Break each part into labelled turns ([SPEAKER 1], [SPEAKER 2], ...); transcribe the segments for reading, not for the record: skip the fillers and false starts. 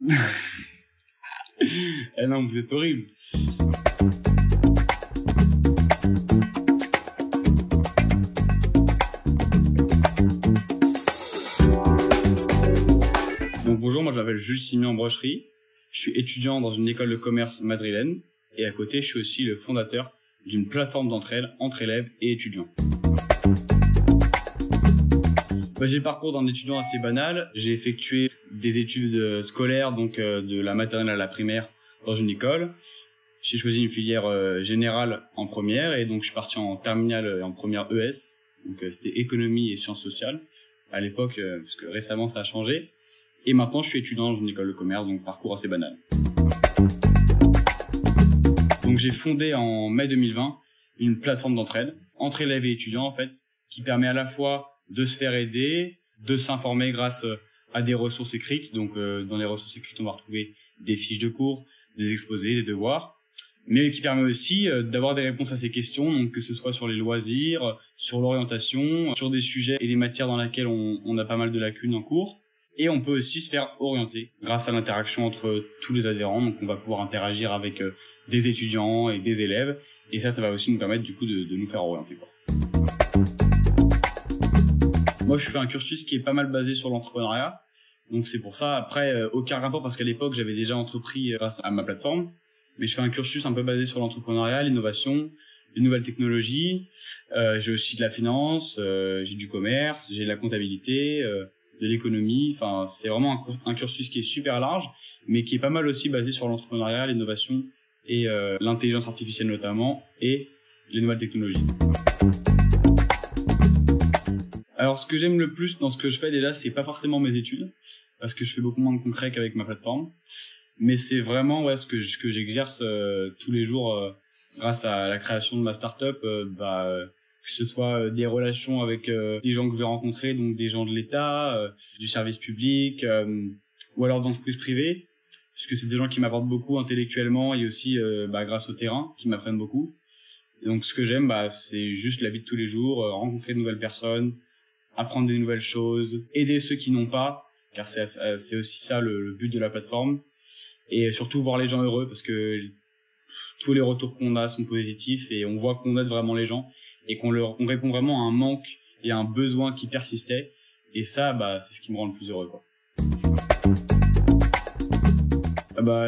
[SPEAKER 1] Eh non, vous êtes horrible. Donc bonjour, moi je m'appelle Jules Simian Brocherie. Je suis étudiant dans une école de commerce madrilène et à côté je suis aussi le fondateur d'une plateforme d'entraide entre élèves et étudiants. J'ai le parcours d'un étudiant assez banal. J'ai effectué des études scolaires, donc de la maternelle à la primaire dans une école. J'ai choisi une filière générale en première et donc je suis parti en terminale en première ES. Donc c'était économie et sciences sociales à l'époque, parce que récemment ça a changé. Et maintenant je suis étudiant dans une école de commerce, donc parcours assez banal. Donc j'ai fondé en mai 2020 une plateforme d'entraide entre élèves et étudiants en fait, qui permet à la fois de se faire aider, de s'informer grâce à des ressources écrites. Donc dans les ressources écrites, on va retrouver des fiches de cours, des exposés, des devoirs, mais qui permet aussi d'avoir des réponses à ces questions, donc que ce soit sur les loisirs, sur l'orientation, sur des sujets et des matières dans lesquelles on a pas mal de lacunes en cours. Et on peut aussi se faire orienter grâce à l'interaction entre tous les adhérents. Donc on va pouvoir interagir avec des étudiants et des élèves, et ça va aussi nous permettre du coup de nous faire orienter, quoi. Moi, je fais un cursus qui est pas mal basé sur l'entrepreneuriat. Donc, c'est pour ça. Après, aucun rapport parce qu'à l'époque, j'avais déjà entrepris grâce à ma plateforme. Mais je fais un cursus un peu basé sur l'entrepreneuriat, l'innovation, les nouvelles technologies. J'ai aussi de la finance, j'ai du commerce, j'ai de la comptabilité, de l'économie. Enfin, c'est vraiment un cursus qui est super large, mais qui est pas mal aussi basé sur l'entrepreneuriat, l'innovation et l'intelligence artificielle notamment, et les nouvelles technologies. Alors, ce que j'aime le plus dans ce que je fais déjà, c'est pas forcément mes études, parce que je fais beaucoup moins de concret qu'avec ma plateforme, mais c'est vraiment ce que j'exerce tous les jours grâce à la création de ma startup, que ce soit des relations avec des gens que je vais rencontrer, donc des gens de l'État, du service public, ou alors d'entreprises privées, puisque c'est des gens qui m'apportent beaucoup intellectuellement et aussi grâce au terrain, qui m'apprennent beaucoup. Et donc, ce que j'aime, c'est juste la vie de tous les jours, rencontrer de nouvelles personnes, apprendre des nouvelles choses, aider ceux qui n'ont pas, car c'est aussi ça le but de la plateforme, et surtout voir les gens heureux, parce que tous les retours qu'on a sont positifs et on voit qu'on aide vraiment les gens et qu'on répond vraiment à un manque et à un besoin qui persistait, et ça c'est ce qui me rend le plus heureux, quoi.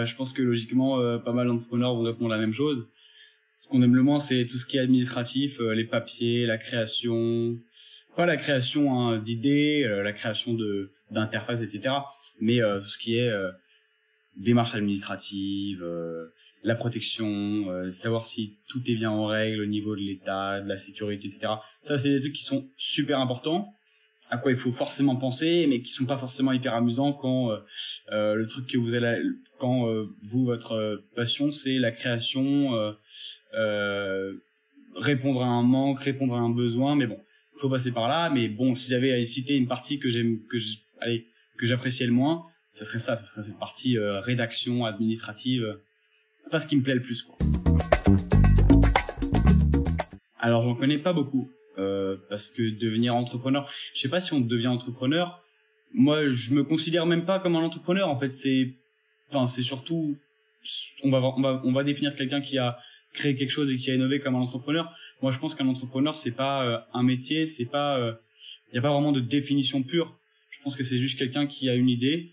[SPEAKER 1] Je pense que logiquement pas mal d'entrepreneurs vont répondre la même chose. Ce qu'on aime le moins, c'est tout ce qui est administratif, les papiers, la création, pas la création d'idées, la création d'interfaces, etc. Mais tout ce qui est démarche administrative, la protection, savoir si tout est bien en règle au niveau de l'État, de la sécurité, etc. Ça, c'est des trucs qui sont super importants, à quoi il faut forcément penser, mais qui sont pas forcément hyper amusants quand le truc que vous allez, quand votre passion, c'est la création, répondre à un manque, répondre à un besoin, mais bon. Faut passer par là, mais bon, si j'avais à citer une partie que j'appréciais le moins, ça serait cette partie rédaction administrative. C'est pas ce qui me plaît le plus, quoi. Alors j'en connais pas beaucoup, parce que devenir entrepreneur, je sais pas si on devient entrepreneur. Moi, je me considère même pas comme un entrepreneur. En fait, c'est surtout, on va définir quelqu'un qui a créé quelque chose et qui a innové comme un entrepreneur. Moi, je pense qu'un entrepreneur, c'est pas un métier, c'est pas, y a pas vraiment de définition pure. Je pense que c'est juste quelqu'un qui a une idée,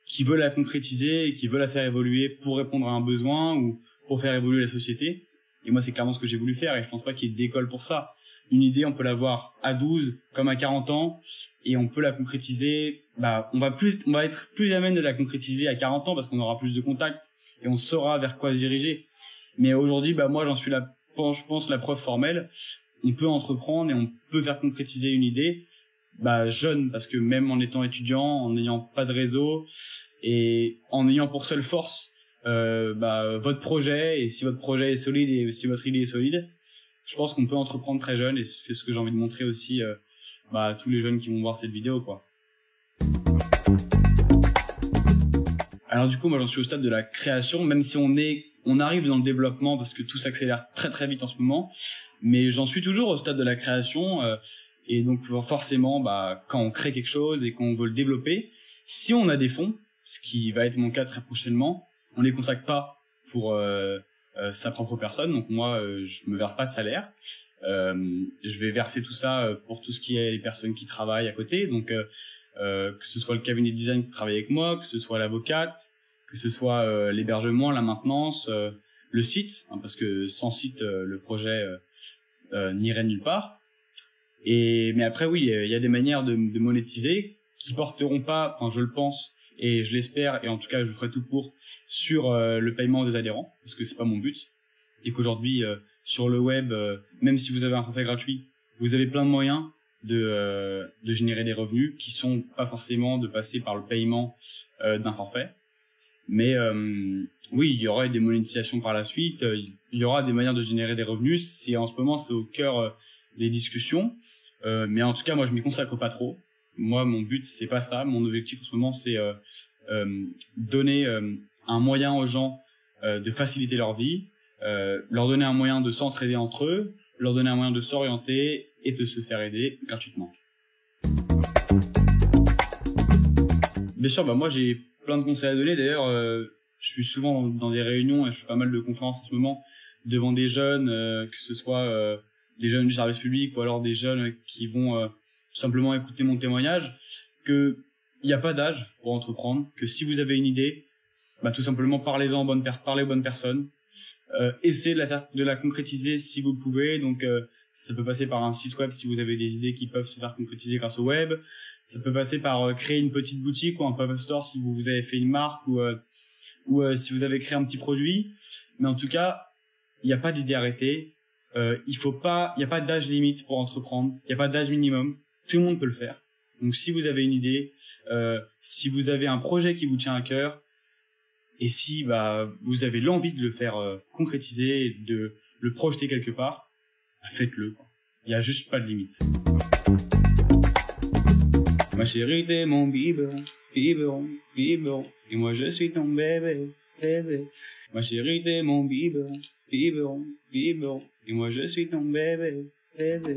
[SPEAKER 1] qui veut la concrétiser et qui veut la faire évoluer pour répondre à un besoin ou pour faire évoluer la société. Et moi, c'est clairement ce que j'ai voulu faire, et je pense pas qu'il y ait d'école pour ça. Une idée, on peut l'avoir à 12 comme à 40 ans, et on peut la concrétiser. On va être plus à même de la concrétiser à 40 ans parce qu'on aura plus de contacts et on saura vers quoi se diriger. Mais aujourd'hui, moi, j'en suis je pense, la preuve formelle. On peut entreprendre et on peut faire concrétiser une idée, jeune, parce que même en étant étudiant, en n'ayant pas de réseau et en ayant pour seule force votre projet, et si votre projet est solide et si votre idée est solide, je pense qu'on peut entreprendre très jeune, et c'est ce que j'ai envie de montrer aussi à tous les jeunes qui vont voir cette vidéo, quoi. Alors du coup, moi j'en suis au stade de la création, même si on arrive dans le développement parce que tout s'accélère très très vite en ce moment, mais j'en suis toujours au stade de la création, et donc forcément quand on crée quelque chose et qu'on veut le développer, si on a des fonds, ce qui va être mon cas très prochainement. On les consacre pas pour sa propre personne, donc moi je me verse pas de salaire. Je vais verser tout ça pour tout ce qui est les personnes qui travaillent à côté, donc que ce soit le cabinet de design qui travaille avec moi, que ce soit l'avocate, que ce soit l'hébergement, la maintenance, le site, hein, parce que sans site le projet n'irait nulle part. Mais après oui, il y a des manières de monétiser qui porteront pas, enfin je le pense et je l'espère, et en tout cas je ferai tout pour, sur le paiement des adhérents, parce que c'est pas mon but, et qu'aujourd'hui sur le web, même si vous avez un forfait gratuit, vous avez plein de moyens de générer des revenus qui sont pas forcément de passer par le paiement d'un forfait. Mais oui, il y aura des monétisations par la suite, il y aura des manières de générer des revenus. En ce moment c'est au cœur des discussions, mais en tout cas moi je m'y consacre pas trop. Moi mon but c'est pas ça, mon objectif en ce moment c'est donner un moyen aux gens de faciliter leur vie, leur donner un moyen de s'entraider entre eux, leur donner un moyen de s'orienter et de se faire aider gratuitement. Bien sûr, moi j'ai plein de conseils à donner. D'ailleurs, je suis souvent dans des réunions et je fais pas mal de conférences en ce moment devant des jeunes, que ce soit des jeunes du service public ou alors des jeunes qui vont tout simplement écouter mon témoignage, que il n'y a pas d'âge pour entreprendre, que si vous avez une idée, tout simplement parlez-en parlez aux bonnes personnes, essayez de la concrétiser si vous pouvez. Donc ça peut passer par un site web si vous avez des idées qui peuvent se faire concrétiser grâce au web. Ça peut passer par créer une petite boutique ou un pop-up store si vous avez fait une marque ou si vous avez créé un petit produit. Mais en tout cas, il n'y a pas d'idée arrêtée. Il n'y a pas d'âge limite pour entreprendre. Il n'y a pas d'âge minimum. Tout le monde peut le faire. Donc si vous avez une idée, si vous avez un projet qui vous tient à cœur, et si vous avez l'envie de le faire concrétiser, et de le projeter quelque part, faites-le. Il n'y a juste pas de limite. Ma chérie, t'es mon biberon, biberon, biberon, et moi je suis ton bébé, bébé. Ma chérie, t'es mon biberon, biberon, biberon, et moi je suis ton bébé, bébé.